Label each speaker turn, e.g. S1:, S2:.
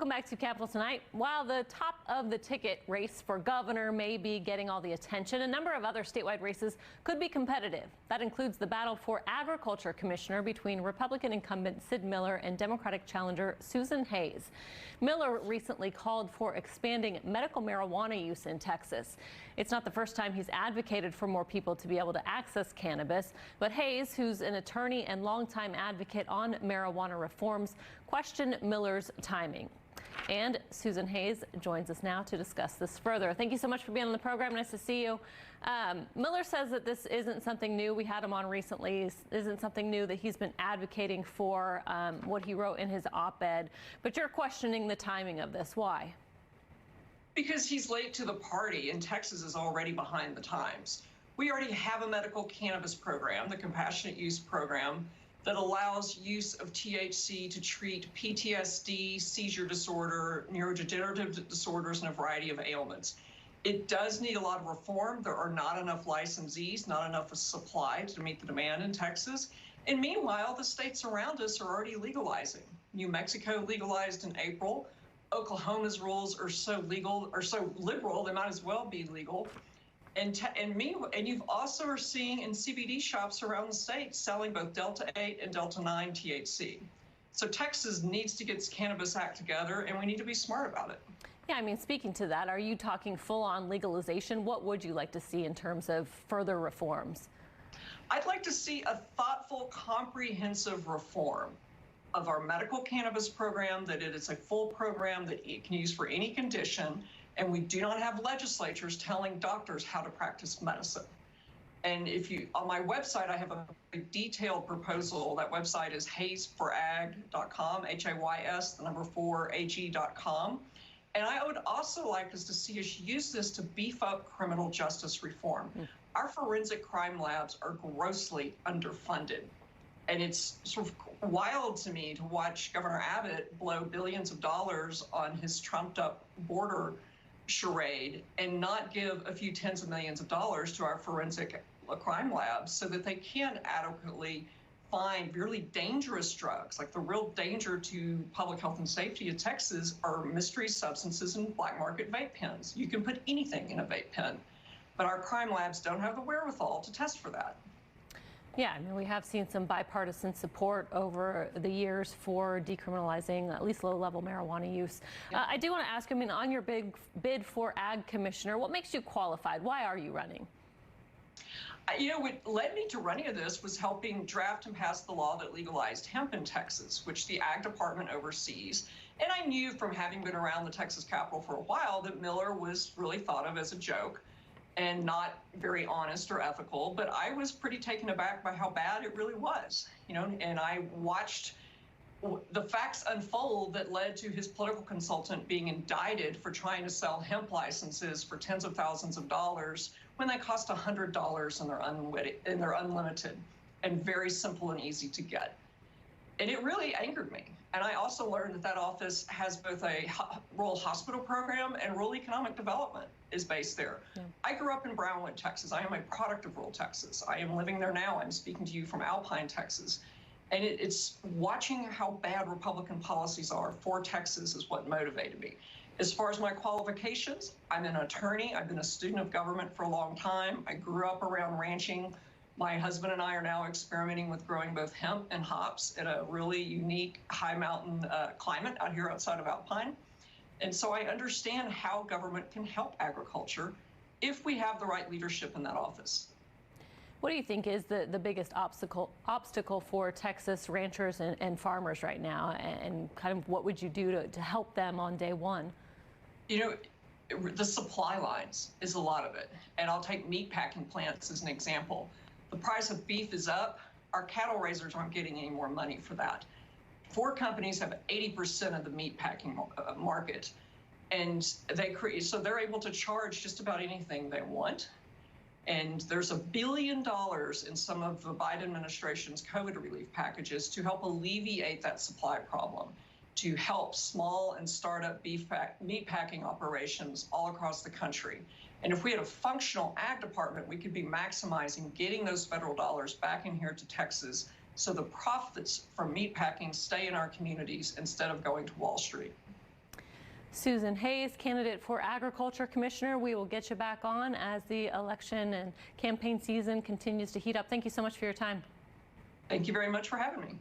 S1: Welcome back to Capitol Tonight. While the top of the ticket race for governor may be getting all the attention, a number of other statewide races could be competitive. That includes the battle for agriculture commissioner between Republican incumbent Sid Miller and Democratic challenger Susan Hayes. Miller recently called for expanding medical marijuana use in Texas. It's not the first time he's advocated for more people to be able to access cannabis, but Hayes, who's an attorney and longtime advocate on marijuana reforms, questioned Miller's timing. And Susan Hayes joins us now to discuss this further. Thank you so much for being on the program. Nice to see you. Miller says that this isn't something new. We had him on recently. Isn't something new that he's been advocating for, what he wrote in his op-ed. But you're questioning the timing of this. Why?
S2: Because he's late to the party and Texas is already behind the times. We already have a medical cannabis program, the compassionate use program, that allows use of THC to treat PTSD, seizure disorder, neurodegenerative disorders, and a variety of ailments. It does need a lot of reform. There are not enough licensees, not enough supply to meet the demand in Texas. And meanwhile, the states around us are already legalizing. New Mexico legalized in April. Oklahoma's rules are so liberal, they might as well be legal. And you've also are seeing in CBD shops around the state selling both Delta 8 and Delta 9 THC. So Texas needs to get its Cannabis Act together, and we need to be smart about it.
S1: Yeah, I mean, speaking to that, are you talking full-on legalization? What would you like to see in terms of further reforms?
S2: I'd like to see a thoughtful, comprehensive reform of our medical cannabis program, that it is a full program that it can use for any condition. And we do not have legislatures telling doctors how to practice medicine. And on my website, I have a detailed proposal. That website is hayesforag.com, HAYS4AG.com. And I would also like us to see us use this to beef up criminal justice reform. Our forensic crime labs are grossly underfunded. And it's sort of wild to me to watch Governor Abbott blow billions of dollars on his trumped up border charade and not give a few tens of millions of dollars to our forensic crime labs so that they can adequately find really dangerous drugs. Like the real danger to public health and safety in Texas are mystery substances and black market vape pens. You can put anything in a vape pen, but our crime labs don't have the wherewithal to test for that.
S1: Yeah, I mean, we have seen some bipartisan support over the years for decriminalizing at least low-level marijuana use. Yeah. I do want to ask, I mean, on your big bid for ag commissioner, what makes you qualified? Why are you running?
S2: What led me to running this was helping draft and pass the law that legalized hemp in Texas, which the Ag Department oversees. And I knew from having been around the Texas Capitol for a while that Miller was really thought of as a joke and not very honest or ethical, but I was pretty taken aback by how bad it really was, and I watched the facts unfold that led to his political consultant being indicted for trying to sell hemp licenses for tens of thousands of dollars when they cost $100 and they're unlimited and very simple and easy to get. And it really angered me. And I also learned that office has both a rural hospital program and rural economic development is based there. Yeah. I grew up in Brownwood, Texas. I am a product of rural Texas. I am living there now. I'm speaking to you from Alpine, Texas. And it's watching how bad Republican policies are for Texas is what motivated me. As far as my qualifications, I'm an attorney. I've been a student of government for a long time. I grew up around ranching. My husband and I are now experimenting with growing both hemp and hops in a really unique high mountain climate out here outside of Alpine. And so I understand how government can help agriculture if we have the right leadership in that office.
S1: What do you think is the biggest obstacle for Texas ranchers and farmers right now? And kind of what would you do to help them on day one?
S2: The supply lines is a lot of it. And I'll take meat packing plants as an example. The price of beef is up. Our cattle raisers aren't getting any more money for that. 4 companies have 80% of the meat packing market, and so they're able to charge just about anything they want. And there's $1 billion in some of the Biden administration's COVID relief packages to help alleviate that supply problem, to help small and startup meat packing operations all across the country. And if we had a functional ag department, we could be maximizing getting those federal dollars back in here to Texas so the profits from meat packing stay in our communities instead of going to Wall Street.
S1: Susan Hayes, candidate for Agriculture Commissioner. We will get you back on as the election and campaign season continues to heat up. Thank you so much for your time.
S2: Thank you very much for having me.